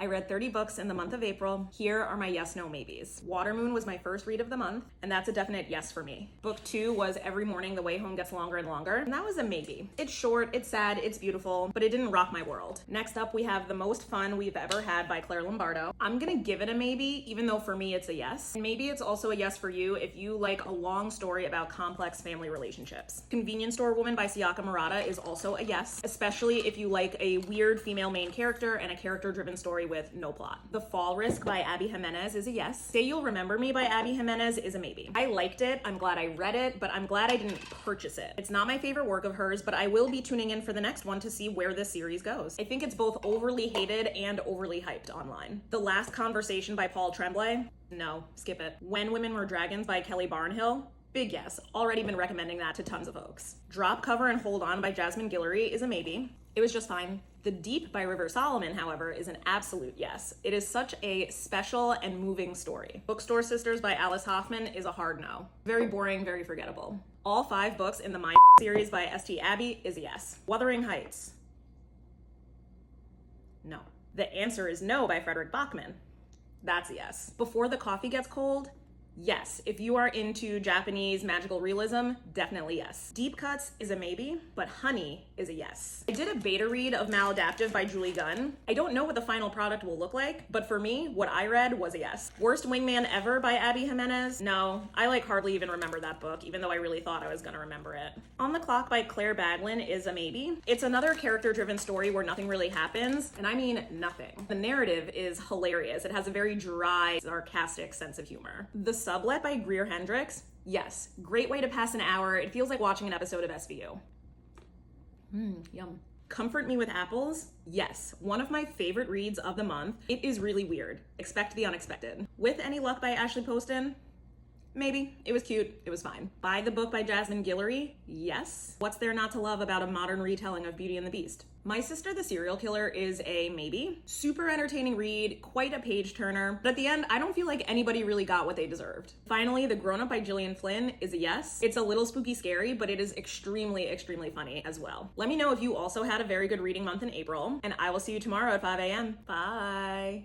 I read 30 books in the month of April. Here are my yes, no, maybes. Watermoon was my first read of the month, and that's a definite yes for me. Book 2 was Every Morning the Way Home Gets Longer and Longer, and that was a maybe. It's short, it's sad, it's beautiful, but it didn't rock my world. Next up, we have The Most Fun We've Ever Had by Claire Lombardo. I'm gonna give it a maybe, even though for me it's a yes. And maybe it's also a yes for you if you like a long story about complex family relationships. Convenience Store Woman by Sayaka Murata is also a yes, especially if you like a weird female main character and a character-driven story with no plot. The Fall Risk by Abby Jimenez is a yes. Say You'll Remember Me by Abby Jimenez is a maybe. I liked it, I'm glad I read it, but I'm glad I didn't purchase it. It's not my favorite work of hers, but I will be tuning in for the next one to see where this series goes. I think it's both overly hated and overly hyped online. The Last Conversation by Paul Tremblay? No, skip it. When Women Were Dragons by Kelly Barnhill? Big yes. Already been recommending that to tons of folks. Drop Cover and Hold On by Jasmine Guillory is a maybe. It was just fine. The Deep by River Solomon, however, is an absolute yes. It is such a special and moving story. Bookstore Sisters by Alice Hoffman is a hard no. Very boring, very forgettable. All 5 books in the My series by S.T. Abbey is a yes. Wuthering Heights? No. The Answer Is No by Frederick Bachman? That's a yes. Before the Coffee Gets Cold? Yes. If you are into Japanese magical realism, definitely yes. Deep Cuts is a maybe, but Honey is a yes. I did a beta read of Maladaptive by Julie Gunn. I don't know what the final product will look like, but for me, what I read was a yes. Worst Wingman Ever by Abby Jimenez? No, I hardly even remember that book, even though I really thought I was gonna remember it. On the Clock by Claire Baglin is a maybe. It's another character-driven story where nothing really happens, and I mean nothing. The narrative is hilarious. It has a very dry, sarcastic sense of humor. The Sublet by Greer Hendricks? Yes. Great way to pass an hour. It feels like watching an episode of SVU. Yum. Comfort Me with Apples? Yes. One of my favorite reads of the month. It is really weird. Expect the unexpected. With Any Luck by Ashley Poston? Maybe. It was cute. It was fine. Buy the Book by Jasmine Guillory? Yes. What's there not to love about a modern retelling of Beauty and the Beast? My Sister the Serial Killer is a maybe. Super entertaining read, quite a page turner, but at the end, I don't feel like anybody really got what they deserved. Finally, The Grown Up by Gillian Flynn is a yes. It's a little spooky scary, but it is extremely, extremely funny as well. Let me know if you also had a very good reading month in April, and I will see you tomorrow at 5 a.m. Bye.